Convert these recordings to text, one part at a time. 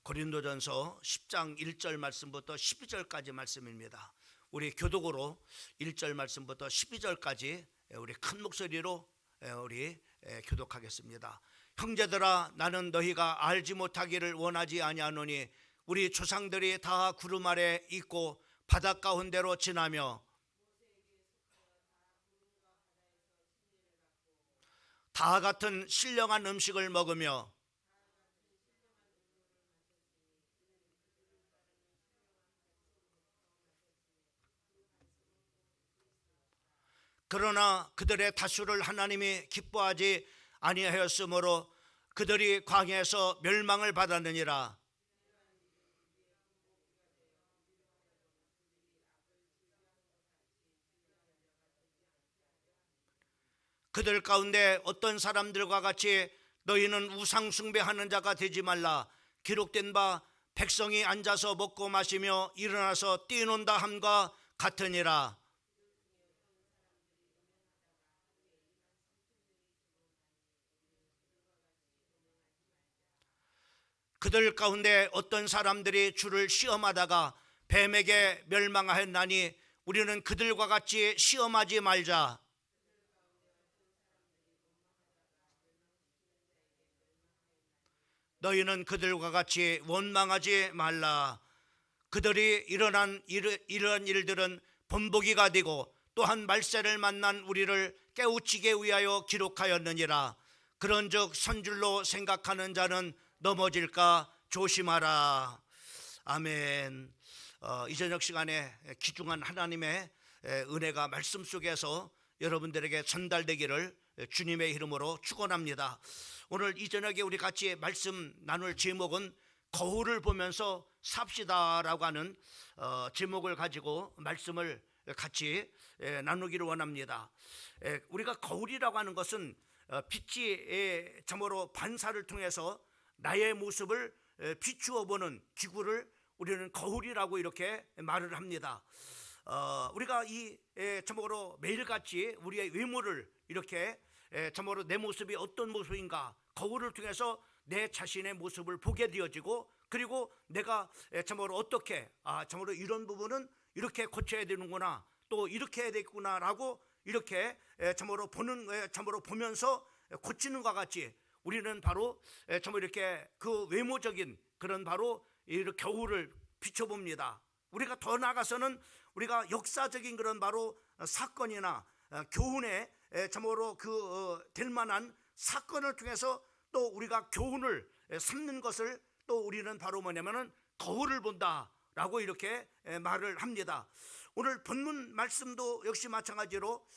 고린도전서 10장 1절 말씀부터 12절까지 말씀입니다. 우리 교독으로 1절 말씀부터 12절까지 우리 큰 목소리로 우리 교독하겠습니다. 형제들아, 나는 너희가 알지 못하기를 원하지 아니하노니 우리 조상들이 다 구름 아래 있고 바다 가운데로 지나며 다 같은 신령한 음식을 먹으며 그러나 그들의 다수를 하나님이 기뻐하지 아니하였으므로 그들이 광야에서 멸망을 받았느니라. 그들 가운데 어떤 사람들과 같이 너희는 우상 숭배하는 자가 되지 말라. 기록된 바 백성이 앉아서 먹고 마시며 일어나서 뛰논다 함과 같으니라. 그들 가운데 어떤 사람들이 주를 시험하다가 뱀에게 멸망하였나니 우리는 그들과 같이 시험하지 말자. 너희는 그들과 같이 원망하지 말라. 그들이 일어난 이러한 일들은 본보기가 되고 또한 말세를 만난 우리를 깨우치게 위하여 기록하였느니라. 그런즉 선줄로 생각하는 자는 넘어질까 조심하라. 아멘. 이 저녁 시간에 귀중한 하나님의 은혜가 말씀 속에서 여러분들에게 전달되기를 주님의 이름으로 축원합니다. 오늘 이 저녁에 우리 같이 말씀 나눌 제목은 거울을 보면서 삽시다라고 하는 제목을 가지고 말씀을 같이 나누기를 원합니다. 우리가 거울이라고 하는 것은 빛이 참으로 반사를 통해서 나의 모습을 비추어 보는 기구를 우리는 거울이라고 이렇게 말을 합니다. 우리가 이 참으로 매일같이 우리의 외모를 이렇게 참으로 내 모습이 어떤 모습인가 거울을 통해서 내 자신의 모습을 보게 되어지고, 그리고 내가 참으로 어떻게 참으로 이런 부분은 이렇게 고쳐야 되는구나, 또 이렇게 해야 되겠구나라고 이렇게 참으로 보면서 고치는 것과 같이 우리는 바로 참으로 이렇게 그 외모적인 그런 바로 이 거울을 비춰봅니다. 우리가 더 나아가서는 우리가 역사적인 그런 바로 사건이나 교훈에 참으로 될 만한 사건을 통해서 또 우리가 교훈을 삼는 것을 또 우리는 바로 뭐냐면은 거울을 본다라고 이렇게 말을 합니다. 오늘 본문 말씀도 역시 마찬가지로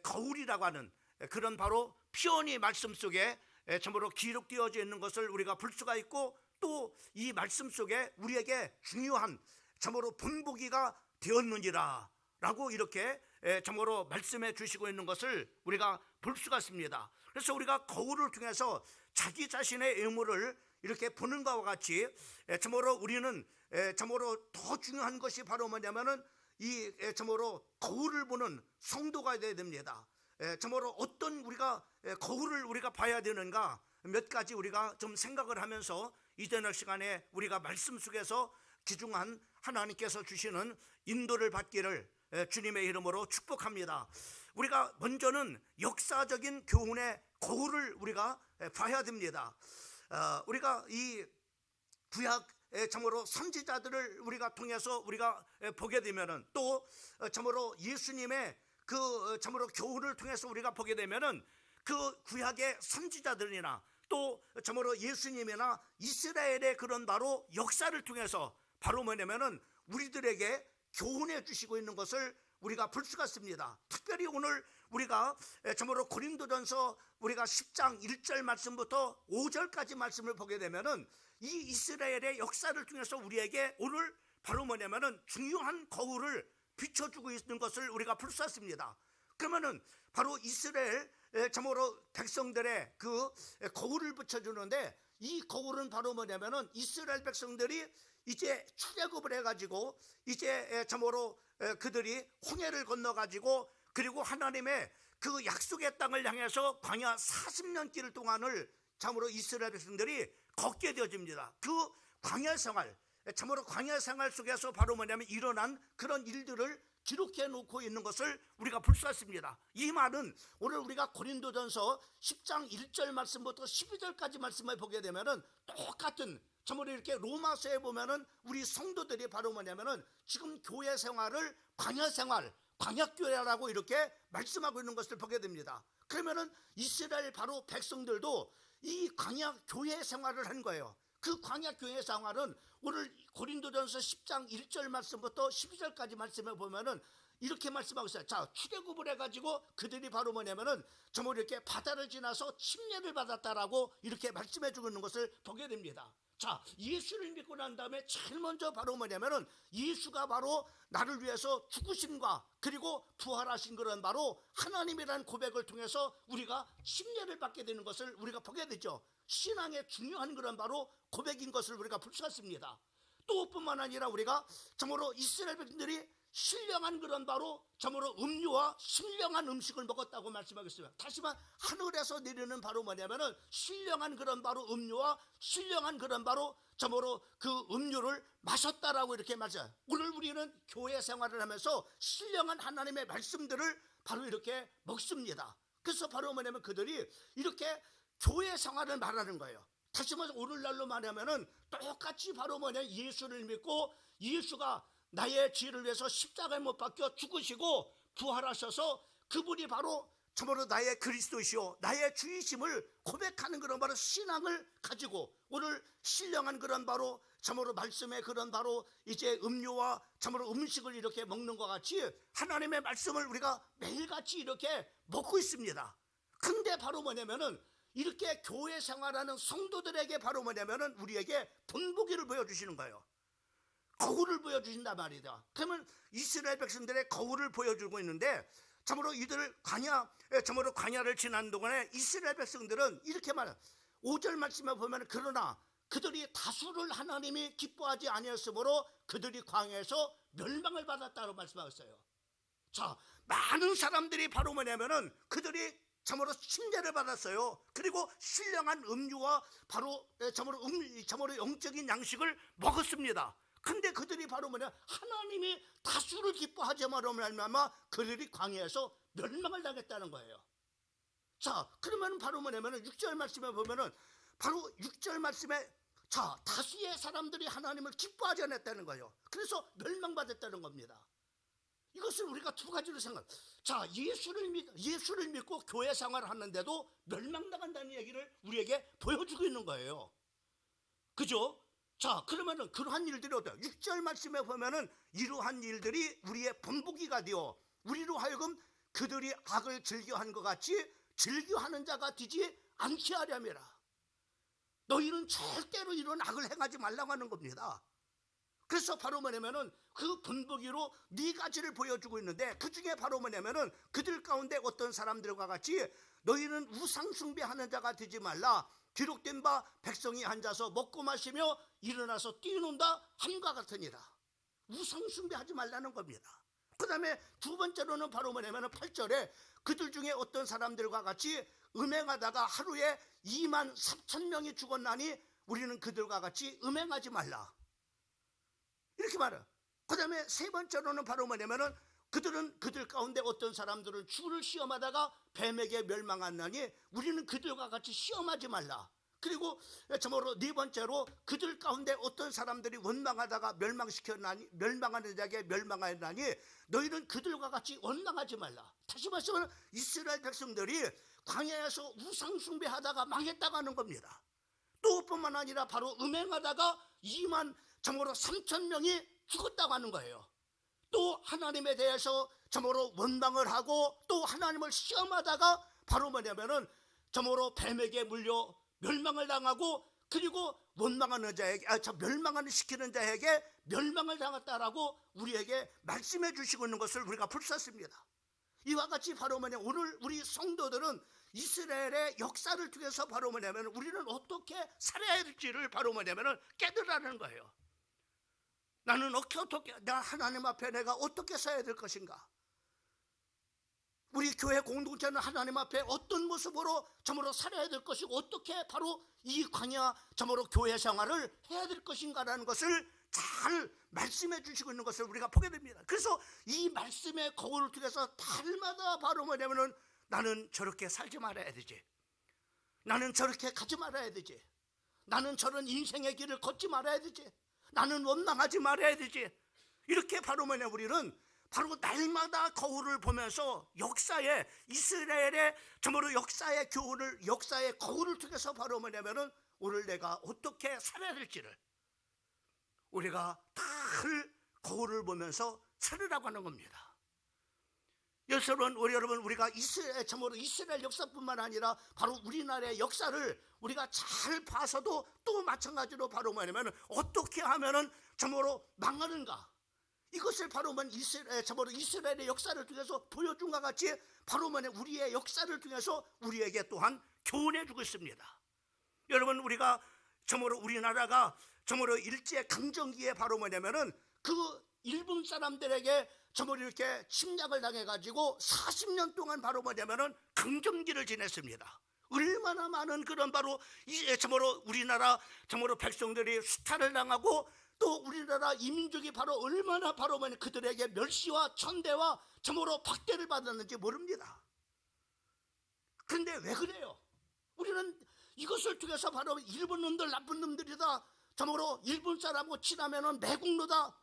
거울이라고 하는 그런 바로 표현이 말씀 속에 참으로 기록되어져 있는 것을 우리가 볼 수가 있고, 또 이 말씀 속에 우리에게 중요한 참으로 본보기가 되었느니라 라고 이렇게 참으로 말씀해 주시고 있는 것을 우리가 볼 수가 있습니다. 그래서 우리가 거울을 통해서 자기 자신의 외모를 이렇게 보는 것과 같이 참으로 우리는 참으로 더 중요한 것이 바로 뭐냐면은 이 참으로 거울을 보는 성도가 되어야 됩니다. 참으로 어떤 우리가 거울을 우리가 봐야 되는가 몇 가지 우리가 좀 생각을 하면서 이 저녁 시간에 우리가 말씀 속에서 귀중한 하나님께서 주시는 인도를 받기를 주님의 이름으로 축복합니다. 우리가 먼저는 역사적인 교훈의 거울을 우리가 봐야 됩니다. 우리가 이 구약 참으로 선지자들을 우리가 통해서 우리가 보게 되면은, 또 참으로 예수님의 그 참으로 교훈을 통해서 우리가 보게 되면은 그 구약의 선지자들이나 또 참으로 예수님이나 이스라엘의 그런 바로 역사를 통해서 바로 뭐냐면은 우리들에게 교훈해 주시고 있는 것을 우리가 볼 수가 있습니다. 특별히 오늘 우리가 참으로 고린도전서 우리가 10장 1절 말씀부터 5절까지 말씀을 보게 되면은 이 이스라엘의 역사를 통해서 우리에게 오늘 바로 뭐냐면은 중요한 거울을 비춰주고 있는 것을 우리가 볼 수 있습니다. 그러면은 바로 이스라엘 참으로 백성들의 그 거울을 비춰주는데, 이 거울은 바로 뭐냐면은 이스라엘 백성들이 이제 출애굽을 해가지고 이제 참으로 그들이 홍해를 건너가지고 그리고 하나님의 그 약속의 땅을 향해서 광야 40년 길 동안을 참으로 이스라엘 백성들이 걷게 되어집니다. 그 광야 생활, 참으로 광야 생활 속에서 바로 뭐냐면 일어난 그런 일들을 기록해 놓고 있는 것을 우리가 볼 수 있습니다. 이 말은 오늘 우리가 고린도전서 10장 1절 말씀부터 12절까지 말씀을 보게 되면은 똑같은, 참으로 이렇게 로마서에 보면은 우리 성도들이 바로 뭐냐면은 지금 교회 생활을 광야 생활, 광야교회라고 이렇게 말씀하고 있는 것을 보게 됩니다. 그러면은 이스라엘 바로 백성들도 이 광야 교회 생활을 한 거예요. 그 광야 교회 생활은 오늘 고린도전서 10장 1절 말씀부터 12절까지 말씀을 보면은 이렇게 말씀하고 있어요. 자, 출애굽을 해가지고 그들이 바로 뭐냐면은 정말 이렇게 바다를 지나서 침례를 받았다라고 이렇게 말씀해 주고 있는 것을 보게 됩니다. 자, 예수를 믿고 난 다음에 제일 먼저 바로 뭐냐면은 예수가 바로 나를 위해서 죽으심과 그리고 부활하신 그런 바로 하나님이라는 고백을 통해서 우리가 침례를 받게 되는 것을 우리가 보게 되죠. 신앙의 중요한 그런 바로 고백인 것을 우리가 볼 수 있습니다. 또 뿐만 아니라 우리가 참으로 이스라엘 백성들이 신령한 그런 바로 참으로 음료와 신령한 음식을 먹었다고 말씀하겠습니다. 다시만 하늘에서 내리는 바로 뭐냐면은 신령한 그런 바로 음료와 신령한 그런 바로 참으로 그 음료를 마셨다라고 이렇게 말해요. 오늘 우리는 교회 생활을 하면서 신령한 하나님의 말씀들을 바로 이렇게 먹습니다. 그래서 바로 뭐냐면 그들이 이렇게 교회 생활을 말하는 거예요. 다시 말해서 오늘날로 말하면은 똑같이 바로 뭐냐 예수를 믿고 예수가 나의 죄를 위해서 십자가에 못 박혀 죽으시고 부활하셔서 그분이 바로 참으로 나의 그리스도시요 나의 주이심을 고백하는 그런 바로 신앙을 가지고 오늘 신령한 그런 바로 참으로 말씀의 그런 바로 이제 음료와 참으로 음식을 이렇게 먹는 것 같이 하나님의 말씀을 우리가 매일같이 이렇게 먹고 있습니다. 근데 바로 뭐냐면은 이렇게 교회 생활하는 성도들에게 바로 뭐냐면은 우리에게 본보기를 보여주시는 거예요. 거울을 보여주신단 말이다. 그러면 이스라엘 백성들의 거울을 보여주고 있는데 참으로 이들 참으로 광야를 지난 동안에 이스라엘 백성들은 이렇게 말해요. 5절 말씀에 보면 그러나 그들이 다수를 하나님이 기뻐하지 아니었으므로 그들이 광야에서 멸망을 받았다고 말씀하셨어요. 자, 많은 사람들이 바로 뭐냐면은 그들이 참으로 침례를 받았어요. 그리고 신령한 음료와 바로 참으로 영적인 양식을 먹었습니다. 근데 그들이 바로 뭐냐 하나님이 다수를 기뻐하지 말아마 그들이 광야에서 멸망을 당했다는 거예요. 자, 그러면 바로 뭐냐면은 6절 말씀에 보면은 바로 6절 말씀에 자 다수의 사람들이 하나님을 기뻐하지 않았다는 거예요. 그래서 멸망받았다는 겁니다. 이것을 우리가 두 가지로 생각. 자, 예수를 믿고 교회 생활을 하는데도 멸망당한다는 얘기를 우리에게 보여주고 있는 거예요. 그죠? 자, 그러면은 그러한 일들이 어때요? 6절 말씀에 보면은 이러한 일들이 우리의 본보기가 되어 우리로 하여금 그들이 악을 즐겨한 것 같이 즐겨하는 자가 되지 않게 하려니라. 너희는 절대로 이런 악을 행하지 말라고 하는 겁니다. 그래서 바로 뭐냐면은 그 본보기로 네 가지를 보여주고 있는데 그 중에 바로 뭐냐면은 그들 가운데 어떤 사람들과 같이 너희는 우상 숭배하는 자가 되지 말라. 기록된 바 백성이 앉아서 먹고 마시며 일어나서 뛰는다 함과 같으니라. 우상 숭배하지 말라는 겁니다. 그 다음에 두 번째로는 바로 뭐냐면 8절에 그들 중에 어떤 사람들과 같이 음행하다가 하루에 2만 3천 명이 죽었나니 우리는 그들과 같이 음행하지 말라. 이렇게 말해요. 그 다음에 세 번째로는 바로 뭐냐면은 그들은 그들 가운데 어떤 사람들은 주를 시험하다가 뱀에게 멸망하나니 우리는 그들과 같이 시험하지 말라. 그리고 참으로 네 번째로 그들 가운데 어떤 사람들이 원망하다가 멸망하는 자에게 멸망하나니 너희는 그들과 같이 원망하지 말라. 다시 말하면 이스라엘 백성들이 광야에서 우상 숭배하다가 망했다고 하는 겁니다. 또 뿐만 아니라 바로 음행하다가 2만 참으로 3천 명이 죽었다고 하는 거예요. 또 하나님에 대해서 참으로 원망을 하고 또 하나님을 시험하다가 바로 뭐냐면은 참으로 뱀에게 물려 멸망을 당하고 그리고 원망하는 자에게 멸망을 시키는 자에게 멸망을 당했다라고 우리에게 말씀해 주시고 있는 것을 우리가 볼 수 있습니다. 이와 같이 바로 뭐냐 오늘 우리 성도들은 이스라엘의 역사를 통해서 바로 뭐냐면 우리는 어떻게 살아야 될지를 바로 뭐냐면 깨달으라는 거예요. 나는 어떻게 나 하나님 앞에 내가 어떻게 살아야 될 것인가? 우리 교회 공동체는 하나님 앞에 어떤 모습으로 참으로 살아야 될 것이고 어떻게 바로 이 광야 참으로 교회 생활을 해야 될 것인가라는 것을 잘 말씀해 주시고 있는 것을 우리가 보게 됩니다. 그래서 이 말씀의 거울을 통해서 달마다 바로 뭐냐면은 나는 저렇게 살지 말아야 되지, 나는 저렇게 가지 말아야 되지, 나는 저런 인생의 길을 걷지 말아야 되지, 나는 원망하지 말아야 되지, 이렇게 바로 뭐냐 우리는 바로 날마다 거울을 보면서 역사의 이스라엘의 정말로 역사의 교훈을, 역사의 거울을 통해서 바로 뭐냐면은 오늘 내가 어떻게 살아야 될지를 우리가 달 거울을 보면서 살으라고 하는 겁니다. 여러분, 우리가 참으로 이스라엘 역사뿐만 아니라 바로 우리나라의 역사를 우리가 잘 봐서도 또 마찬가지로 바로 뭐냐면 어떻게 하면은 참으로 망하는가, 이것을 바로 참으로 이스라엘의 역사를 통해서 보여준 것 같이 바로 우리의 역사를 통해서 우리에게 또한 교훈해 주고 있습니다. 여러분, 우리가 참으로 우리나라가 참으로 일제 강점기에 바로 뭐냐면은 그 일본 사람들에게 참으로 이렇게 침략을 당해가지고 40년 동안 바로 뭐냐면은 강점기를 지냈습니다. 얼마나 많은 그런 바로 참으로 우리나라 참으로 백성들이 수탈을 당하고 또 우리나라 이민족이 바로 얼마나 바로 그들에게 멸시와 천대와 참으로 박대를 받았는지 모릅니다. 그런데 왜 그래요? 우리는 이것을 통해서 바로 일본 놈들 나쁜 놈들이다, 참으로 일본 사람하고 친하면은 매국노다,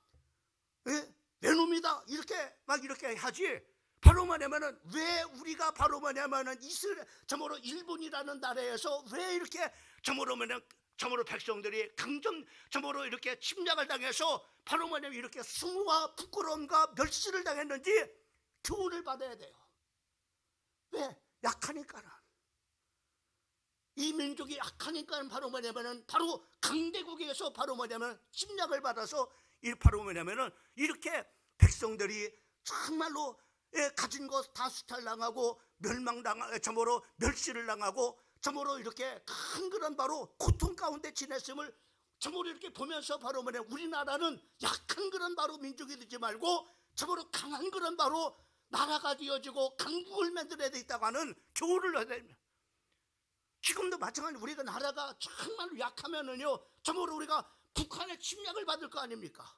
외놈이다, 이렇게 하지. 바로 뭐냐면은 왜 우리가 바로 뭐냐면은 참으로 일본이라는 나라에서 왜 이렇게 참으로 백성들이 참으로 이렇게 침략을 당해서 바로 뭐냐면 이렇게 수모와 부끄러움과 멸시를 당했는지 교훈을 받아야 돼요. 왜? 약하니까는. 이 민족이 약하니까 바로 뭐냐면은 바로 강대국에서 바로 뭐냐면 침략을 받아서 바로 뭐냐면은 이렇게 백성들이 정말로 가진 것 다 수탈당하고 참으로 멸시를 당하고 참으로 이렇게 큰 그런 바로 고통 가운데 지냈음을 참으로 이렇게 보면서 바로 뭐냐 우리나라는 약한 그런 바로 민족이 되지 말고 참으로 강한 그런 바로 나라가 되어지고 강국을 만들어야 되겠다고 하는 교훈을 얻어야 됩니다. 지금도 마찬가지로 우리가 나라가 정말 약하면은요 참으로 우리가 북한의 침략을 받을 거 아닙니까?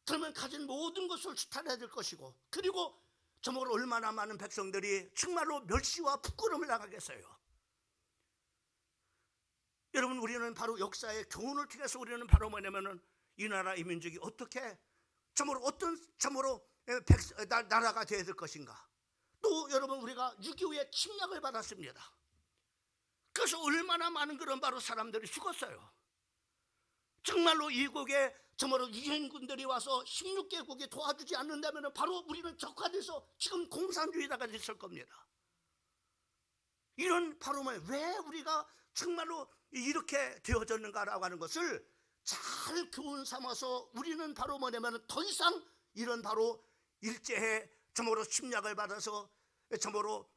그러면 가진 모든 것을 수탈해야 될 것이고, 그리고 참으로 얼마나 많은 백성들이 정말로 멸시와 부끄러움을 당하겠어요. 여러분, 우리는 바로 역사의 교훈을 통해서 우리는 바로 뭐냐면은 이 나라 이 민족이 어떻게 참으로 어떤 참으로 나라가 되어야 될 것인가. 또 여러분, 우리가 6.25의 침략을 받았습니다. 그래서 얼마나 많은 그런 바로 사람들이 죽었어요. 정말로 이국에 정말로 유엔군들이 와서 16개국이 도와주지 않는다면 바로 우리는 적화돼서 지금 공산주의자가 됐을 겁니다. 이런 바로 왜 우리가 정말로 이렇게 되어졌는가라고 하는 것을 잘 교훈 삼아서 우리는 바로 뭐냐면 더 이상 이런 바로 일제의 참으로 침략을 받아서 참으로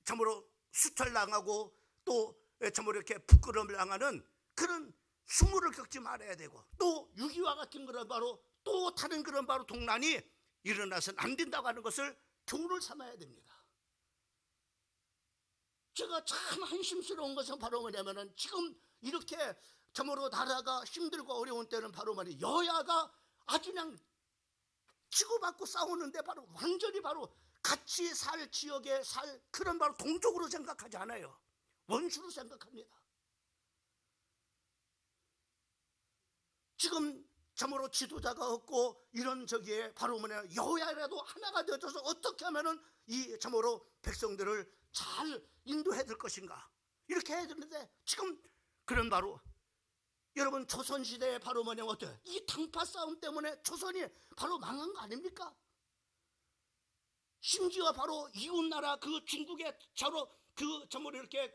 참으로 수탈당하고 또 참으로 이렇게 부끄러움을 당하는 그런 수모를 겪지 말아야 되고, 또 6.25와 같은 그런 바로 또 다른 그런 바로 동란이 일어나서는 안 된다고 하는 것을 교훈을 삼아야 됩니다. 제가 참 한심스러운 것은 바로 뭐냐면은 지금 이렇게 참으로 나라가 힘들고 어려운 때는 바로 말이 여야가 아주 그냥 치고받고 싸우는데 바로 완전히 바로 같이 살 지역에 살 그런 바로 동족으로 생각하지 않아요. 원수로 생각합니다. 지금 참으로 지도자가 없고 이런 저기에 바로 뭐냐 여야라도 하나가 되어져서 어떻게 하면은 이 참으로 백성들을 잘 인도해야 될 것인가, 이렇게 해야 되는데 지금 그런 바로 여러분 조선시대에 바로 뭐냐 어때요? 이 당파 싸움 때문에 조선이 바로 망한 거 아닙니까? 심지어 바로 이웃나라 그 중국에 참으로 이렇게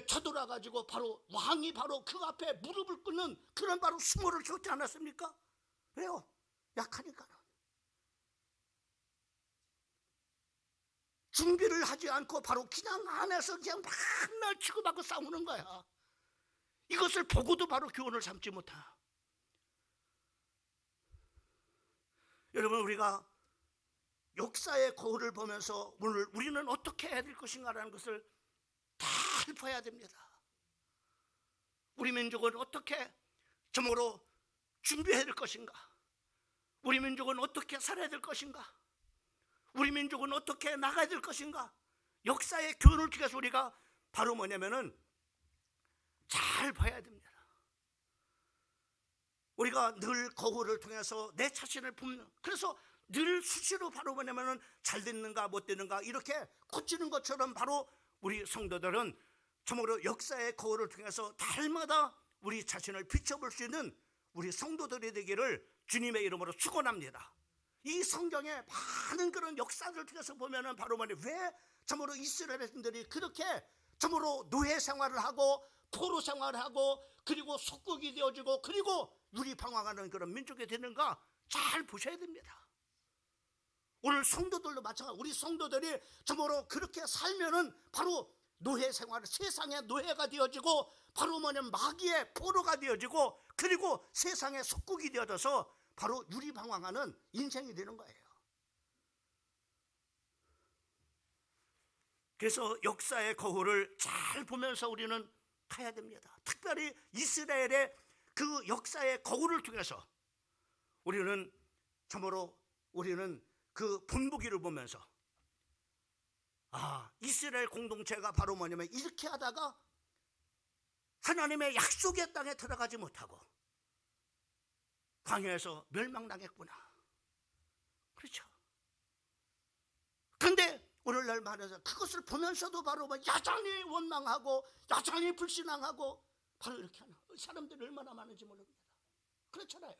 쳐들어가지고 바로 왕이 바로 그 앞에 무릎을 꿇는 그런 바로 수모를 겪지 않았습니까? 왜요? 약하니까. 준비를 하지 않고 바로 그냥 안에서 그냥 맨날 치고받고 싸우는 거야. 이것을 보고도 바로 교훈을 삼지 못하. 여러분, 우리가 역사의 거울을 보면서 오늘 우리는 어떻게 해야 될 것인가라는 것을 다 짚어야 됩니다. 우리 민족은 어떻게 점으로 준비해야 될 것인가? 우리 민족은 어떻게 살아야 될 것인가? 우리 민족은 어떻게 나가야 될 것인가? 역사의 교훈을 통해서 우리가 바로 뭐냐면은 잘 봐야 됩니다. 우리가 늘 거울을 통해서 내 자신을 보는, 그래서 늘 수시로 바로 뭐냐면은 잘 됐는가 못 됐는가 이렇게 고치는 것처럼 바로 우리 성도들은 정말로 역사의 거울을 통해서 달마다 우리 자신을 비춰볼 수 있는 우리 성도들이 되기를 주님의 이름으로 축원합니다. 이 성경에 많은 그런 역사들을 통해서 보면은 바로 뭐냐, 왜 정말로 이스라엘인들이 그렇게 정말로 노예 생활을 하고 포로 생활을 하고 그리고 속국이 되어지고 그리고 유리방황하는 그런 민족이 되는가 잘 보셔야 됩니다. 오늘 성도들도 마찬가지, 우리 성도들이 정말로 그렇게 살면은 바로 노예 생활을, 세상의 노예가 되어지고 바로 뭐냐면 마귀의 포로가 되어지고 그리고 세상의 속국이 되어져서 바로 유리방황하는 인생이 되는 거예요. 그래서 역사의 거울을 잘 보면서 우리는 가야 됩니다. 특별히 이스라엘의 그 역사의 거울을 통해서 우리는 참으로 우리는 그 본보기를 보면서 이스라엘 공동체가 바로 뭐냐면 이렇게 하다가 하나님의 약속의 땅에 들어가지 못하고 광야에서 멸망당했구나. 그렇죠. 그런데 오늘날 말해서 그것을 보면서도 바로 야단이 원망하고 야단이 불신앙하고 바로 이렇게 하는 사람들이 얼마나 많은지 모릅니다. 그렇잖아요.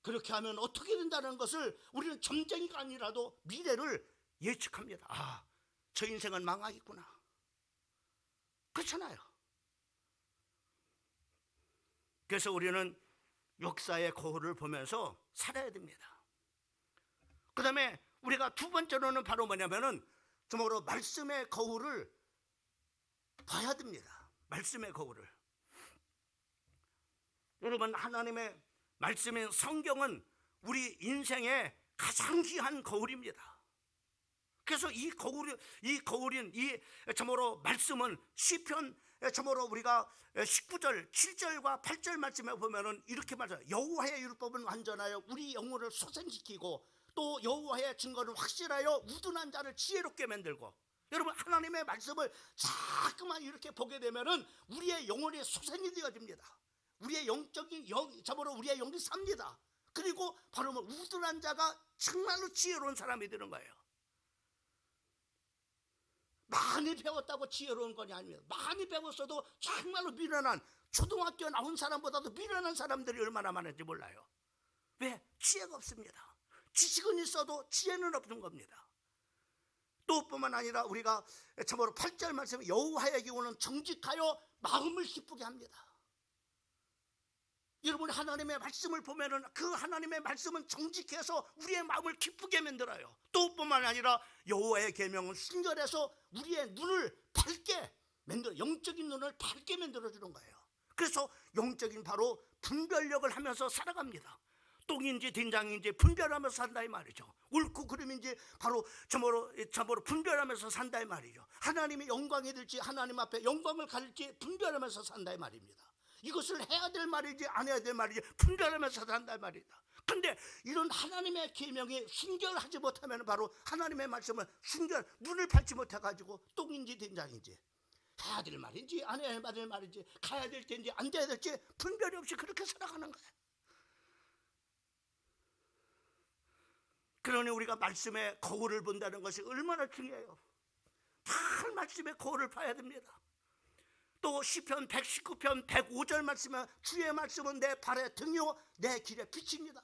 그렇게 하면 어떻게 된다는 것을 우리는 점쟁이가 아니라도 미래를 예측합니다. 저 인생은 망하겠구나. 그렇잖아요. 그래서 우리는 역사의 거울을 보면서 살아야 됩니다. 그 다음에 우리가 두 번째로는 바로 뭐냐면은 정말로 말씀의 거울을 봐야 됩니다. 말씀의 거울을. 여러분, 하나님의 말씀인 성경은 우리 인생의 가장 귀한 거울입니다. 그래서 이 거울인 이 참으로 말씀은 시편 참으로 우리가 19절, 7절과 8절 말씀에 보면은 이렇게 말해요. 여호와의 율법은 완전하여 우리 영혼을 소생시키고 또 여호와의 증거는 확실하여 우둔한 자를 지혜롭게 만들고. 여러분, 하나님의 말씀을 자꾸만 이렇게 보게 되면은 우리의 영혼이 소생이 되어집니다. 우리의 참으로 우리의 영이 삽니다. 그리고 바로 우둔한 자가 정말로 지혜로운 사람이 되는 거예요. 많이 배웠다고 지혜로운 건 아닙니다. 많이 배웠어도 정말로 미련한, 초등학교 나온 사람보다도 미련한 사람들이 얼마나 많은지 몰라요. 왜? 지혜가 없습니다. 지식은 있어도 지혜는 없는 겁니다. 또 뿐만 아니라 우리가 참으로 8절 말씀에 여호와의 기호는 정직하여 마음을 기쁘게 합니다. 여러분, 하나님의 말씀을 보면은 그 하나님의 말씀은 정직해서 우리의 마음을 기쁘게 만들어요. 또 뿐만 아니라 여호와의 계명은 순결해서 우리의 눈을 밝게 만들어, 영적인 눈을 밝게 만들어 주는 거예요. 그래서 영적인 바로 분별력을 하면서 살아갑니다. 똥인지 된장인지 분별하면서 산다 이 말이죠. 옳고 그름인지 바로 참으로 분별하면서 산다 이 말이죠. 하나님의 영광이 될지 하나님 앞에 영광을 가질지 분별하면서 산다 이 말입니다. 이것을 해야 될 말이지 안 해야 될 말이지 분별하면서 산다 이 말이다. 근데 이런 하나님의 계명이 순결하지 못하면 바로 하나님의 말씀을 눈을 밝지 못해가지고 똥인지 된장인지 해야 될 말인지 안 해야 될 말인지 가야 될 때인지 안 돼야 될지 분별이 없이 그렇게 살아가는 거예요. 그러니 우리가 말씀의 거울을 본다는 것이 얼마나 중요해요. 다 말씀의 거울을 봐야 됩니다. 또 시편 119편 105절 말씀에 주의 말씀은 내 발의 등이요 내 길의 빛입니다.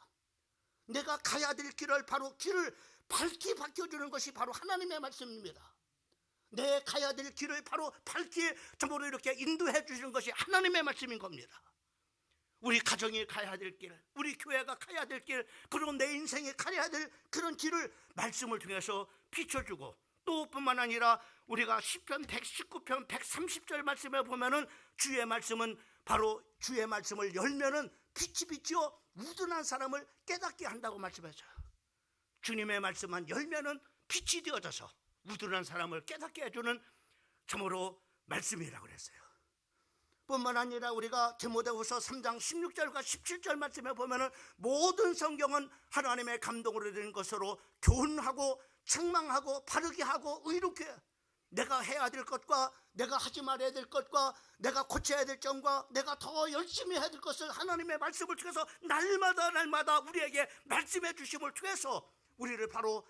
내가 가야 될 길을 바로 길을 밝게 밝혀주는 것이 바로 하나님의 말씀입니다. 내 가야 될 길을 바로 밝게 정보로 이렇게 인도해 주시는 것이 하나님의 말씀인 겁니다. 우리 가정이 가야 될 길, 우리 교회가 가야 될 길, 그리고 내 인생에 가야 될 그런 길을 말씀을 통해서 비춰주고, 또 뿐만 아니라 우리가 시편 119편 130절 말씀에 보면은 주의 말씀은 바로 주의 말씀을 열면은 빛이 비치어 우둔한 사람을 깨닫게 한다고 말씀하셔요. 주님의 말씀만 열면은 빛이 되어져서 우둔한 사람을 깨닫게 해주는 참으로 말씀이라고 그랬어요. 뿐만 아니라 우리가 디모데후서 3장 16절과 17절 말씀에 보면은 모든 성경은 하나님의 감동으로 된 것으로 교훈하고 책망하고 바르게 하고 의롭게, 내가 해야 될 것과 내가 하지 말아야 될 것과 내가 고쳐야 될 점과 내가 더 열심히 해야 될 것을 하나님의 말씀을 통해서 날마다 우리에게 말씀해 주심을 통해서 우리를 바로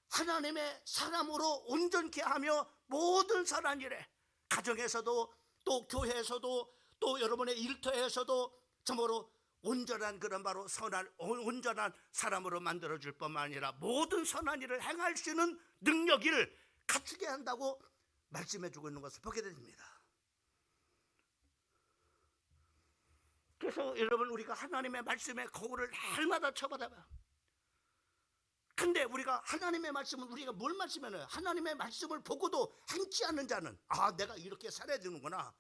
하나님의 사람으로 온전케 하며 모든 선한 일에, 가정에서도 또 교회에서도 또 여러분의 일터에서도 참으로 온전한 그런 바로 선한 온전한 사람으로 만들어줄 뿐만 아니라 모든 선한 일을 행할 수 있는 능력을 갖추게 한다고 말씀해주고 있는 것을 보게 됩니다. 그래서 여러분, 우리가 하나님의 말씀의 거울을 날마다 쳐다봐요. 근데 우리가 하나님의 말씀을, 우리가 뭘 말씀하나요? 하나님의 말씀을 보고도 행치 않는 자는, 아, 내가 이렇게 살아야 되는구나,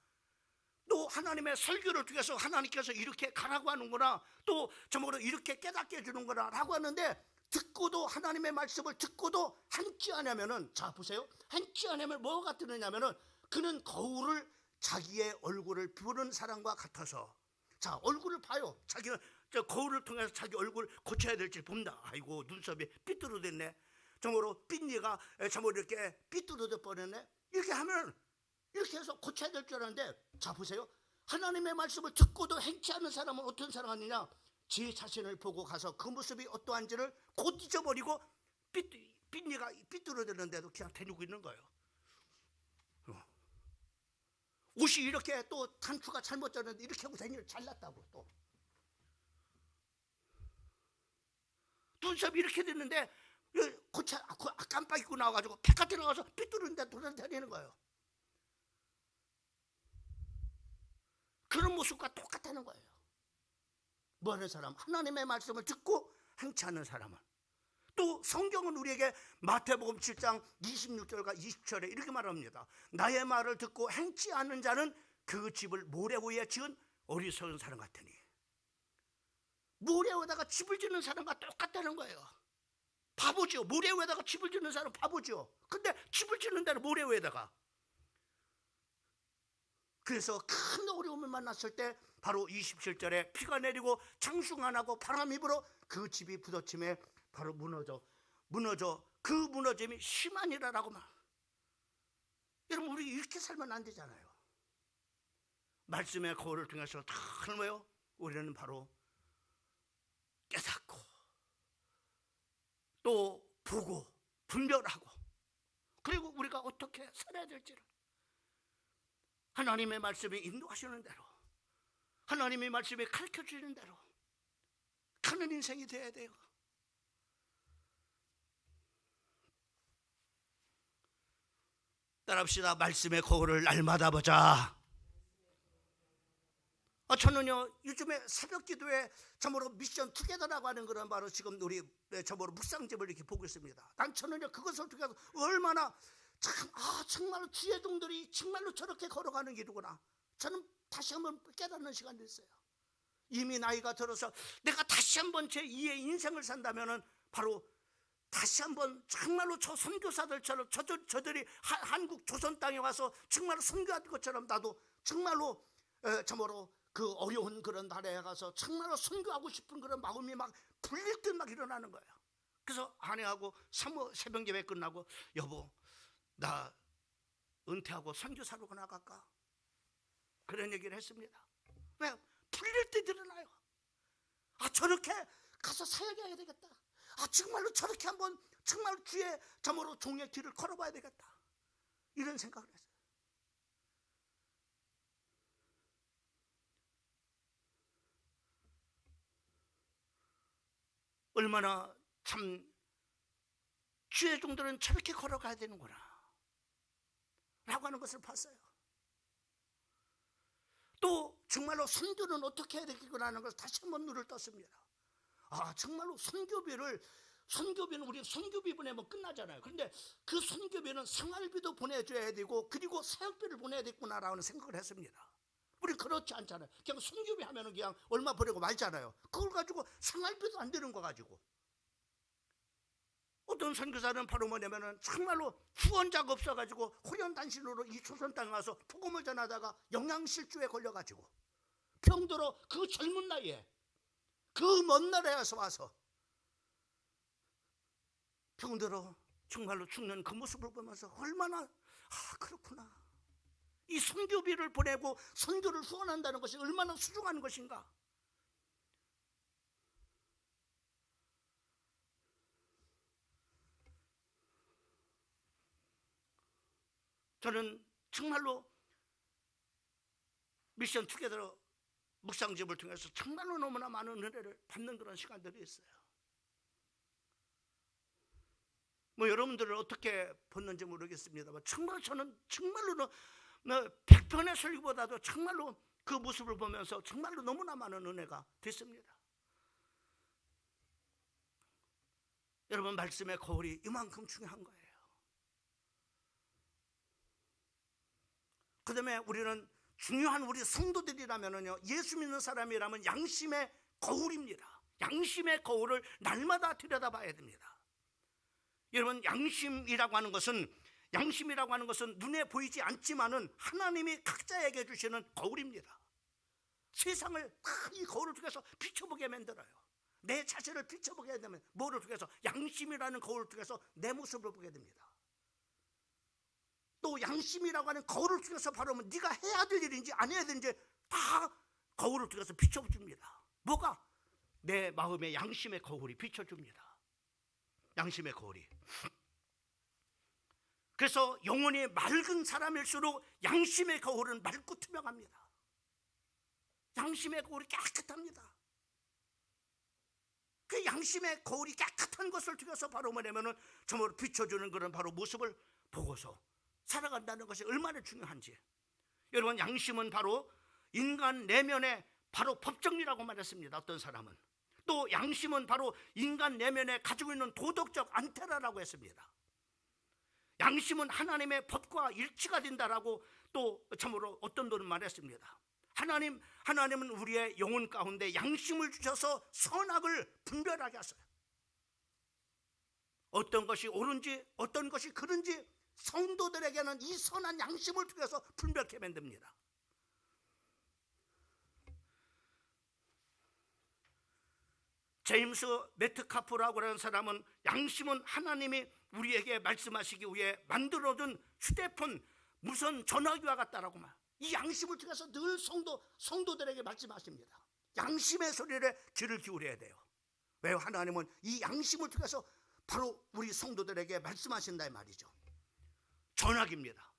또 하나님의 설교를 통해서 하나님께서 이렇게 가라고 하는구나, 또 저먹으로 이렇게 깨닫게 해주는구나 라고 하는데, 듣고도 하나님의 말씀을 듣고도 행치 않으면은, 자 보세요, 행치 않으면 뭐가 뜨느냐면은 그는 거울을 자기의 얼굴을 보는 사람과 같아서, 자 얼굴을 봐요. 자기가 저 거울을 통해서 자기 얼굴 고쳐야 될지 본다. 아이고, 눈썹이 삐뚤어졌네, 정말로 삔니가 정말 이렇게 삐뚤어져 버렸네. 이렇게 하면 이렇게 해서 고쳐야 될 줄 알았는데, 자 보세요, 하나님의 말씀을 듣고도 행치 않는 사람은 어떤 사람 아니냐, 제 자신을 보고 가서 그 모습이 어떠한지를 곧 잊어버리고 삔니가 삐뚤어졌는데도 그냥 다니고 있는 거예요. 옷이 이렇게 또 단추가 잘못 졌는데 이렇게 하고 다니면 잘났다고, 또 눈썹이 이렇게 됐는데 깜빡 잊고 나와가지고 바깥에 나가서 삐뚤어진데 돌아다니는 거예요. 그런 모습과 똑같다는 거예요. 뭐 하는 사람? 하나님의 말씀을 듣고 행치 않는 사람은. 또 성경은 우리에게 마태복음 7장 26절과 20절에 이렇게 말합니다. 나의 말을 듣고 행치 않는 자는 그 집을 모래 위에 지은 어리석은 사람 같으니. 모래 위에다가 집을 짓는 사람과 똑같다는 거예요. 바보죠. 모래 위에다가 집을 짓는 사람 바보죠. 근데 집을 짓는 데는 모래 위에다가. 그래서 큰 어려움을 만났을 때 바로 27절에 비가 내리고 장수가 나고 바람이 불어 그 집이 부딪힘에 바로 무너져 그 무너짐이 심하니라라고 말. 여러분, 우리 이렇게 살면 안 되잖아요. 말씀의 거울을 통해서 다 뭐요? 우리는 바로 깨닫고 또 보고 분별하고, 그리고 우리가 어떻게 살아야 될지를 하나님의 말씀이 인도하시는 대로, 하나님의 말씀이 가르쳐주시는 대로 가는 인생이 되어야 돼요. 따라합시다. 말씀의 거울을 날마다 보자. 저는요, 요즘에 새벽 기도에 참으로 미션 투게더라고 하는 그런 바로 지금 우리 참으로 묵상집을 이렇게 보고 있습니다. 저는요, 그것을 통해서 얼마나 정말로 주의 종들이 정말로 저렇게 걸어가는 길이구나, 저는 다시 한번 깨닫는 시간이 있어요. 이미 나이가 들어서 내가 다시 한번 제 2의 인생을 산다면은 바로 다시 한번 정말로 저 선교사들처럼 저들이 한국 조선 땅에 와서 정말로 선교한 것처럼 나도 정말로 참으로 그 어려운 그런 나라에 가서 정말로 선교하고 싶은 그런 마음이 막 불릴 듯 막 일어나는 거예요. 그래서 아내하고 새벽 예배 끝나고, 여보 나 은퇴하고 선교사로 나갈까? 그런 얘기를 했습니다. 왜? 풀릴 때 일어나요. 저렇게 가서 사역해야 되겠다. 정말로 저렇게 한번 정말 주의 참으로 종의 길을 걸어봐야 되겠다, 이런 생각을 했어요. 얼마나 참 주의 종들은 저렇게 걸어가야 되는구나 라고 하는 것을 봤어요. 또 정말로 선교는 어떻게 해야 되겠구나 하는 것을 다시 한번 눈을 떴습니다. 정말로 선교비는 우리 선교비 보내면 끝나잖아요. 그런데 그 선교비는 생활비도 보내줘야 되고 그리고 사역비를 보내야 되겠구나라는 생각을 했습니다. 우리 그렇지 않잖아요. 그냥 선교비 하면은 그냥 얼마 보내고 말잖아요. 그걸 가지고 생활비도 안 되는 거 가지고 어떤 선교사는 바로 뭐냐면은 정말로 후원자가 없어가지고 호연단신으로 이 조선 땅에 와서 복음을 전하다가 영양실조에 걸려가지고 병들어 그 젊은 나이에 그 먼 나라에서 와서 병들어 정말로 죽는 그 모습을 보면서 얼마나 그렇구나, 이 선교비를 보내고 선교를 후원한다는 것이 얼마나 소중한 것인가. 저는 정말로 미션 투게더 묵상집을 통해서 정말로 너무나 많은 은혜를 받는 그런 시간들이 있어요. 뭐 여러분들은 어떻게 봤는지 모르겠습니다만 정말 저는 정말로 100편의 설교보다도 정말로 그 모습을 보면서 정말로 너무나 많은 은혜가 됐습니다. 여러분, 말씀의 거울이 이만큼 중요한 거예요. 그 다음에 우리는 중요한 우리 성도들이라면요, 예수 믿는 사람이라면 양심의 거울입니다. 양심의 거울을 날마다 들여다봐야 됩니다. 여러분, 양심이라고 하는 것은 눈에 보이지 않지만은 하나님이 각자에게 주시는 거울입니다. 세상을 다 이 거울을 통해서 비춰보게 만들어요. 내 자신을 비춰보게 되면 뭐를 통해서? 양심이라는 거울을 통해서 내 모습을 보게 됩니다. 또 양심이라고 하는 거울을 통해서 바로 네가 해야 될 일인지 안 해야 되는지 다 거울을 통해서 비춰줍니다. 뭐가? 내 마음의 양심의 거울이 비춰줍니다. 양심의 거울이. 그래서 영혼이 맑은 사람일수록 양심의 거울은 맑고 투명합니다. 양심의 거울이 깨끗합니다. 그 양심의 거울이 깨끗한 것을 통해서 바로 뭐냐면은 정말 비춰주는 그런 바로 모습을 보고서 살아간다는 것이 얼마나 중요한지. 여러분, 양심은 바로 인간 내면의 바로 법정이라고 말했습니다. 어떤 사람은 또 양심은 바로 인간 내면에 가지고 있는 도덕적 안테나라고 했습니다. 양심은 하나님의 법과 일치가 된다라고 또 참으로 어떤 분은 말했습니다. 하나님은 우리의 영혼 가운데 양심을 주셔서 선악을 분별하게 하세요. 어떤 것이 옳은지 어떤 것이 그른지 성도들에게는 이 선한 양심을 통해서 분별케 만듭니다. 제임스 메트카프라고 하는 사람은 양심은 하나님이 우리에게 말씀하시기 위해 만들어둔 휴대폰 무선 전화기와 같다라고 말. 이 양심을 통해서 늘 성도들에게 말씀하십니다. 양심의 소리에 귀를 기울여야 돼요. 왜요? 하나님은 이 양심을 통해서 바로 우리 성도들에게 말씀하신다 이 말이죠. 전화기입니다.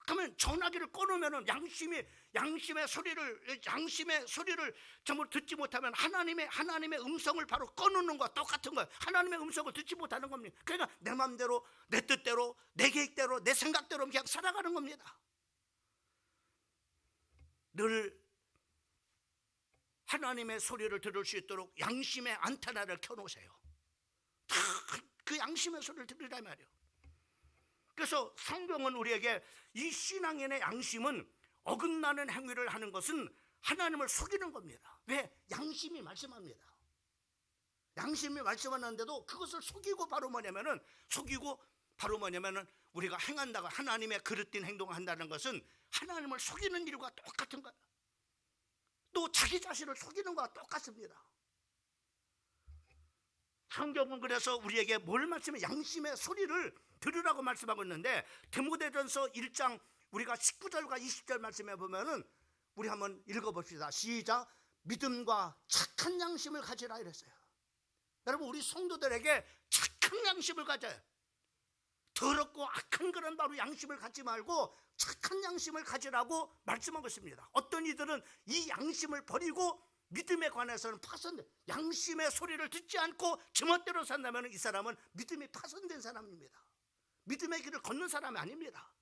그러면 전화기를 꺼놓으면 양심의 소리를 전부 듣지 못하면 하나님의 음성을 바로 꺼놓는 것과 똑같은 거예요. 하나님의 음성을 듣지 못하는 겁니다. 그러니까 내 마음대로, 내 뜻대로, 내 계획대로, 내 생각대로 그냥 살아가는 겁니다. 늘 하나님의 소리를 들을 수 있도록 양심의 안테나를 켜놓으세요. 다 그 양심의 소리를 들으라 말이에요. 그래서 성경은 우리에게 이 신앙인의 양심은 어긋나는 행위를 하는 것은 하나님을 속이는 겁니다. 왜? 양심이 말씀합니다. 양심이 말씀하는데도 그것을 속이고 바로 뭐냐면은 우리가 행한다고 하나님의 그릇된 행동을 한다는 것은 하나님을 속이는 일과 똑같은 거예요. 또 자기 자신을 속이는 것과 똑같습니다. 성경은 그래서 우리에게 뭘 말씀해? 양심의 소리를 들으라고 말씀하고 있는데 디모데전서 1장 우리가 19절과 20절 말씀해 보면은 우리 한번 읽어봅시다. 시작. 믿음과 착한 양심을 가지라 이랬어요. 여러분, 우리 성도들에게 착한 양심을 가져요. 더럽고 악한 그런 바로 양심을 갖지 말고 착한 양심을 가지라고 말씀하고 있습니다. 어떤 이들은 이 양심을 버리고 믿음에 관해서는 파손된, 양심의 소리를 듣지 않고 제멋대로 산다면 이 사람은 믿음이 파손된 사람입니다. 믿음의 길을 걷는 사람이 아닙니다.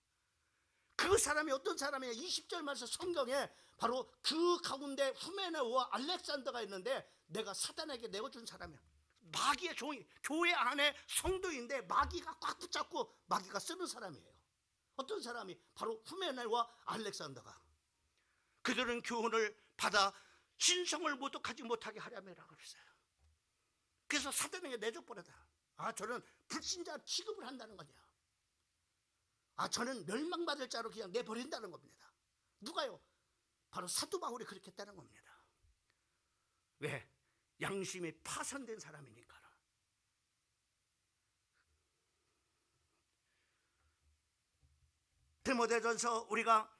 그 사람이 어떤 사람이에요? 20절 말씀 성경에 바로 그 가운데 후메네오와 알렉산더가 있는데 내가 사단에게 내어준 사람이야. 마귀의 종이, 교회 안에 성도인데 마귀가 꽉 붙잡고 마귀가 쓰는 사람이에요. 어떤 사람이? 바로 후메네오와 알렉산더가. 그들은 교훈을 받아 신성을 모독하지 못하게 하려면이라고 그랬어요. 그래서 사단에게 내줘버렸다. 저는 불신자 취급을 한다는 거냐. 저는 멸망받을 자로 그냥 내버린다는 겁니다. 누가요? 바로 사도 바울이 그렇게 했다는 겁니다. 왜? 양심이 파손된 사람이니까. 디모데전서 우리가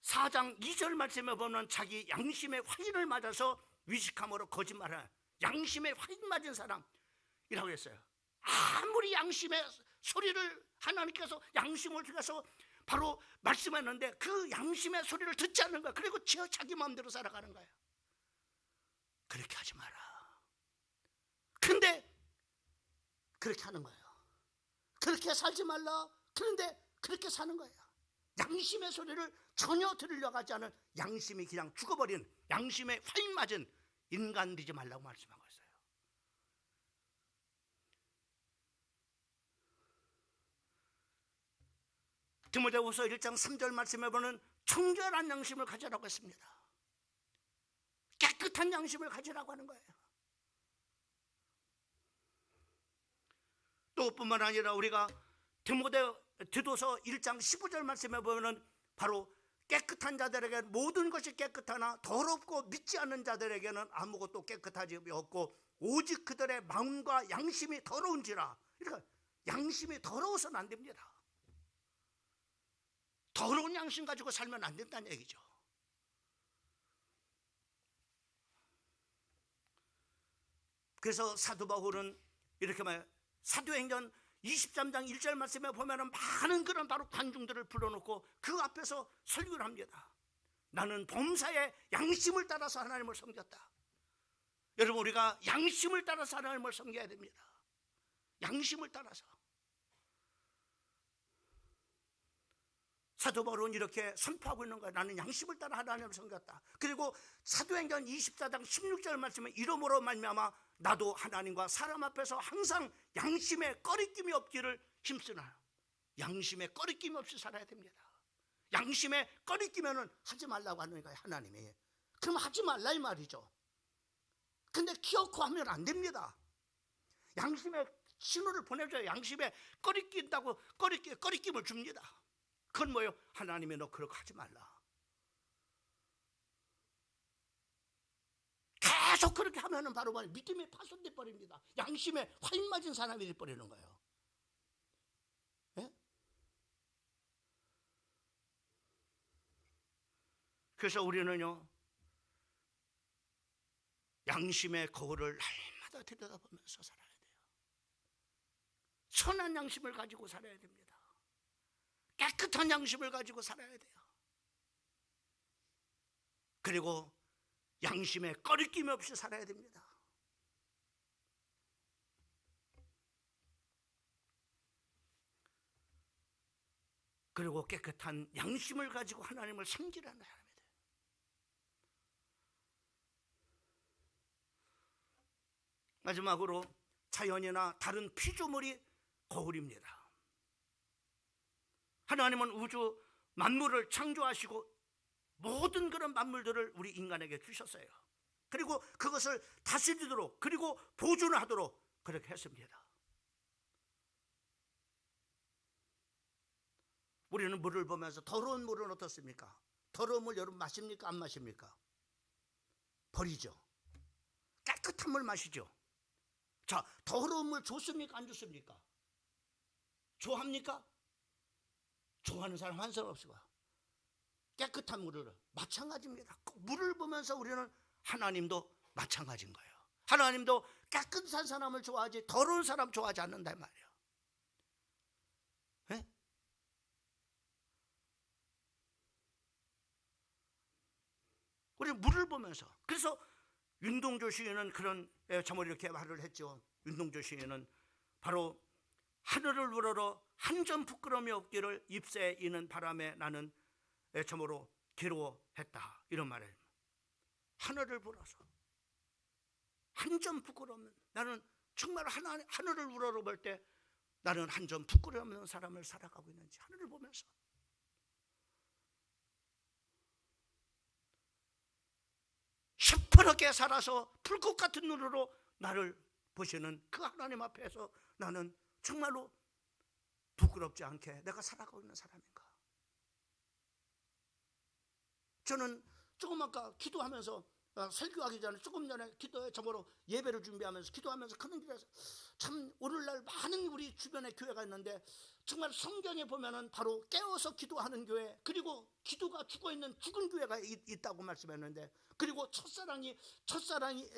4장 2절 말씀에 보면 자기 양심의 화인을 맞아서 위식함으로 거짓말을, 양심의 화인 맞은 사람이라고 했어요. 아무리 양심의 소리를 하나님께서 양심을 통해서 바로 말씀했는데 그 양심의 소리를 듣지 않는 거야. 그리고 자기 마음대로 살아가는 거야. 그렇게 하지 마라. 근데 그렇게 하는 거예요. 그렇게 살지 말라. 그런데 그렇게 사는 거예요. 양심의 소리를 전혀 들으려고 하지 않은, 양심이 그냥 죽어버린, 양심에 화인 맞은 인간 되지 말라고 말씀하고 있어요. 디모데후서 1장 3절 말씀해 보면 청결한 양심을 가지라고 했습니다. 깨끗한 양심을 가지라고 하는 거예요. 또 뿐만 아니라 우리가 디도서 1장 15절 말씀해 보면 바로 깨끗한 자들에게 모든 것이 깨끗하나 더럽고 믿지 않는 자들에게는 아무것도 깨끗하지 없고 오직 그들의 마음과 양심이 더러운지라. 그러니까 양심이 더러워서는 안 됩니다. 더러운 양심 가지고 살면 안 된다는 얘기죠. 그래서 사도 바울은 이렇게 말해요. 사도행전 23장 1절 말씀에 보면 많은 그런 바로 관중들을 불러놓고 그 앞에서 설교를 합니다. 나는 범사의 양심을 따라서 하나님을 섬겼다. 여러분, 우리가 양심을 따라서 하나님을 섬겨야 됩니다. 양심을 따라서. 사도 바울은 이렇게 선포하고 있는 거예요. 나는 양심을 따라 하나님을 섬겼다. 그리고 사도행전 24장 16절 말씀에 이러므로 말미암아 나도 하나님과 사람 앞에서 항상 양심에 꺼리낌이 없기를 힘쓰나. 양심에 꺼리낌 없이 살아야 됩니다. 양심에 꺼리끼면은 하지 말라고 하는 거예요, 하나님이. 그럼 하지 말라 이 말이죠. 근데 기어코 하면 안 됩니다. 양심에 신호를 보내줘요. 양심에 꺼리낀다고 꺼리낌을 줍니다. 그건 뭐예요? 하나님이 너 그렇게 하지 말라. 계속 그렇게 하면은 바로 믿음이 파손돼 버립니다. 양심에 화인 맞은 사람이 돼 버리는 거예요. 예? 그래서 우리는요, 양심의 거울을 날마다 들여다보면서 살아야 돼요. 선한 양심을 가지고 살아야 됩니다. 깨끗한 양심을 가지고 살아야 돼요. 그리고 양심에 꺼리낌 없이 살아야 됩니다. 그리고 깨끗한 양심을 가지고 하나님을 섬기라는 사람이 돼요. 마지막으로 자연이나 다른 피조물이 거울입니다. 하나님은 우주 만물을 창조하시고 모든 그런 만물들을 우리 인간에게 주셨어요. 그리고 그것을 다스리도록, 그리고 보존하도록 그렇게 했습니다. 우리는 물을 보면서 더러운 물은 어떻습니까? 더러운 물 여러분 마십니까? 안 마십니까? 버리죠. 깨끗한 물 마시죠. 자, 더러운 물 좋습니까? 안 좋습니까? 좋아합니까? 좋아하는 사람 한 사람 없을 거야. 깨끗한 물을. 마찬가지입니다. 물을 보면서 우리는 하나님도 마찬가지인 거예요. 하나님도 깨끗한 사람을 좋아하지 더러운 사람 좋아하지 않는다 이 말이에요. 네? 우리 물을 보면서. 그래서 윤동조 시인은 그런 정말 이렇게 말을 했죠. 윤동조 시인은 바로 하늘을 우러러 한 점 부끄러움이 없기를 잎새에 이는 바람에 나는 참으로 괴로워했다. 이런 말이에요. 하늘을 불어서 한 점 부끄러움. 나는 정말 하늘을 우러러 볼 때 나는 한 점 부끄러움 없는 사람을 살아가고 있는지 하늘을 보면서. 시퍼렇게 살아서 불꽃 같은 눈으로 나를 보시는 그 하나님 앞에서 나는 정말로 부끄럽지 않게 내가 살아가고 있는 사람인가? 저는 조금 아까 기도하면서 설교하기 전에 조금 전에 기도에 저보러 예배를 준비하면서 기도하면서 그런 길에서 참 오늘날 많은 우리 주변에 교회가 있는데 정말 성경에 보면은 바로 깨어서 기도하는 교회, 그리고 기도가 죽어있는 죽은 교회가 있다고 말씀했는데, 그리고 첫사랑이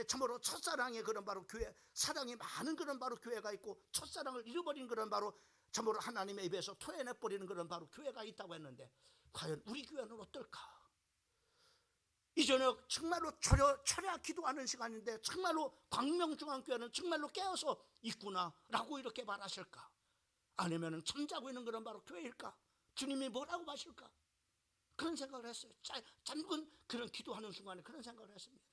참으로 첫사랑의 그런 바로 교회, 사랑이 많은 그런 바로 교회가 있고, 첫사랑을 잃어버린 그런 바로 참으로 하나님의 입에서 토해내버리는 그런 바로 교회가 있다고 했는데, 과연 우리 교회는 어떨까? 이 저녁 정말로 철야 기도하는 시간인데 정말로 광명중앙교회는 정말로 깨어서 있구나 라고 이렇게 말하실까? 아니면 잠자고 있는 그런 바로 교회일까? 주님이 뭐라고 하실까? 그런 생각을 했어요. 짧은 그런 기도하는 순간에 그런 생각을 했습니다.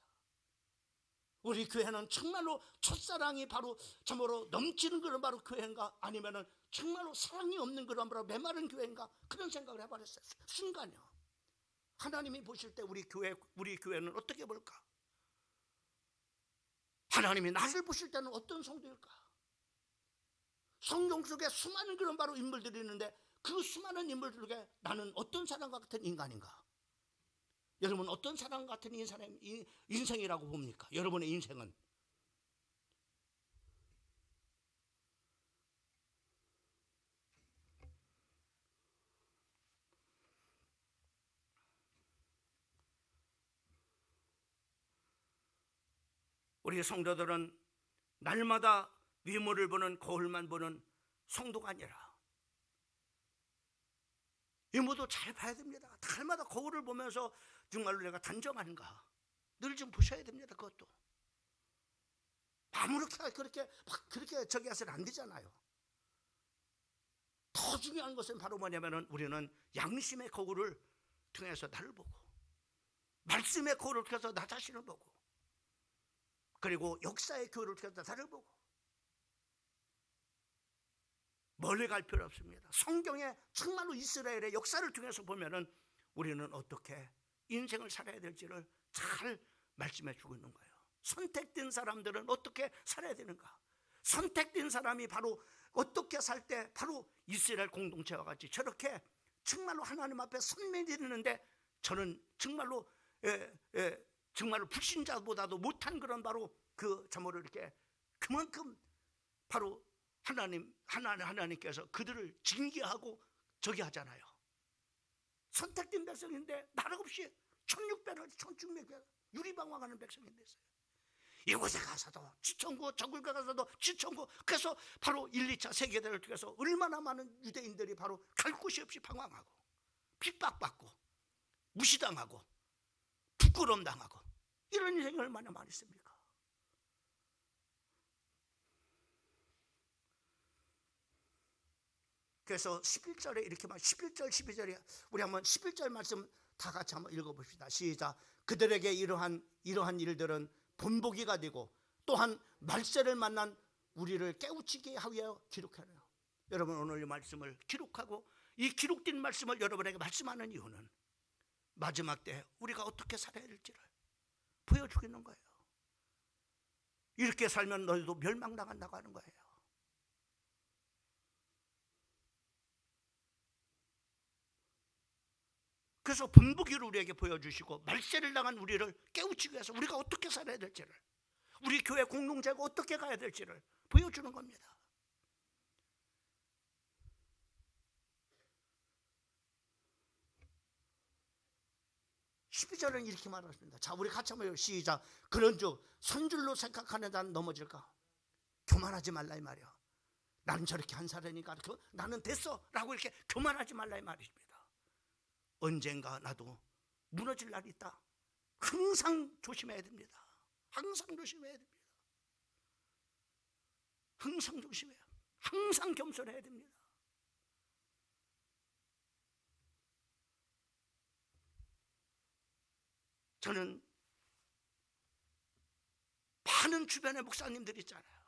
우리 교회는 정말로 첫사랑이 바로 참으로 넘치는 그런 바로 교회인가? 아니면은 정말로 사랑이 없는 그런 바로 메마른 교회인가? 그런 생각을 해버렸어요. 순간이요. 하나님이 보실 때 우리 교회는 어떻게 볼까? 하나님이 나를 보실 때는 어떤 성도일까? 성경 속에 수많은 그런 바로 인물들이 있는데 그 수많은 인물들 중에 나는 어떤 사람과 같은 인간인가? 여러분 어떤 사람 같은 인생이라고 봅니까? 여러분의 인생은 우리 성도들은 날마다 위물을 보는 거울만 보는 성도가 아니라 이모도 잘 봐야 됩니다. 날마다 거울을 보면서 정말로 내가 단정한가 늘 좀 보셔야 됩니다. 그것도 아무렇게 그렇게 저기 해서는 안 되잖아요. 더 중요한 것은 바로 뭐냐면은 우리는 양심의 거울을 통해서 나를 보고, 말씀의 거울을 통해서 나 자신을 보고, 그리고 역사의 교회를 통해서 나를 보고, 멀리 갈 필요 없습니다. 성경에 정말로 이스라엘의 역사를 통해서 보면은 우리는 어떻게 인생을 살아야 될지를 잘 말씀해 주고 있는 거예요. 선택된 사람들은 어떻게 살아야 되는가? 선택된 사람이 바로 어떻게 살 때 바로 이스라엘 공동체와 같이 저렇게 정말로 하나님 앞에 선매지르는데, 저는 정말로 정말로 불신자보다도 못한 그런 바로 그 자모를 이렇게 그만큼 바로 하나님께서 그들을 징계하고 저기 하잖아요. 선택된 백성인데 나락 없이 1600을 1600을 유리방황하는 백성이 됐어요. 이곳에 가서도 지천구, 저곳에 가서도 지천구. 그래서 바로 1, 2차 세계대를 통해서 얼마나 많은 유대인들이 바로 갈 곳이 없이 방황하고 핍박받고 무시당하고 부끄러움 당하고 이런 인생이 얼마나 많이 있습니까? 그래서 11절에 이렇게 말, 11절 12절에 우리 한번 11절 말씀 다 같이 한번 읽어봅시다. 시작. 그들에게 이러한 일들은 본보기가 되고 또한 말세를 만난 우리를 깨우치게 하여 기록하네요. 여러분 오늘 이 말씀을 기록하고 이 기록된 말씀을 여러분에게 말씀하는 이유는 마지막 때 우리가 어떻게 살아야 될지를 보여주겠는 거예요. 이렇게 살면 너희도 멸망당한다고 하는 거예요. 그래서 본보기를 우리에게 보여주시고 말세를 당한 우리를 깨우치기 위해서 우리가 어떻게 살아야 될지를, 우리 교회 공동체가 어떻게 가야 될지를 보여주는 겁니다. (12절은) 이렇게 말하십니다. 자, 우리 같이 한번 시작. 그런즉 선줄로 생각하는 자는 넘어질까? 교만하지 말라 이 말이야. 나는 저렇게 한 사람이니까 나는 됐어 라고 이렇게 교만하지 말라 이 말입니다. 언젠가 나도 무너질 날이 있다. 항상 조심해야 됩니다. 항상 조심해야 됩니다. 항상 조심해야, 항상 겸손해야 됩니다. 저는 많은 주변의 목사님들 있잖아요.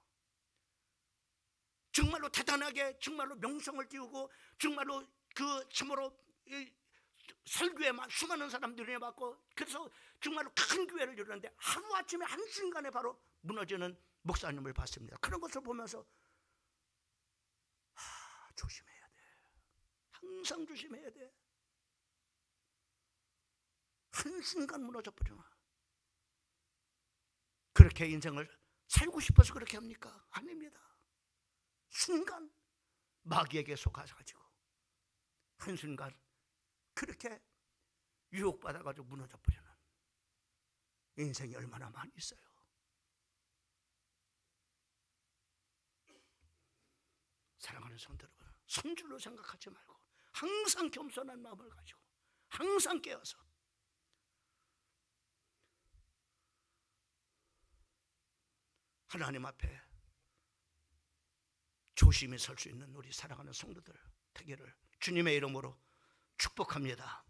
정말로 대단하게 정말로 명성을 띄우고 정말로 그 참으로 설교에만 수많은 사람들이 받고, 그래서 정말로 큰 교회를 이루는데 하루아침에 한순간에 바로 무너지는 목사님을 봤습니다. 그런 것을 보면서 조심해야 돼. 항상 조심해야 돼. 한순간 무너져 버려. 그렇게 인생을 살고 싶어서 그렇게 합니까? 아닙니다. 순간 마귀에게 속아가지고 한순간 그렇게 유혹받아가지고 무너져 버리는 인생이 얼마나 많이 있어요. 사랑하는 성도 여러분, 성질로 생각하지 말고 항상 겸손한 마음을 가지고 항상 깨어서 하나님 앞에 조심히 설 수 있는 우리 사랑하는 성도들 되기를 주님의 이름으로 축복합니다.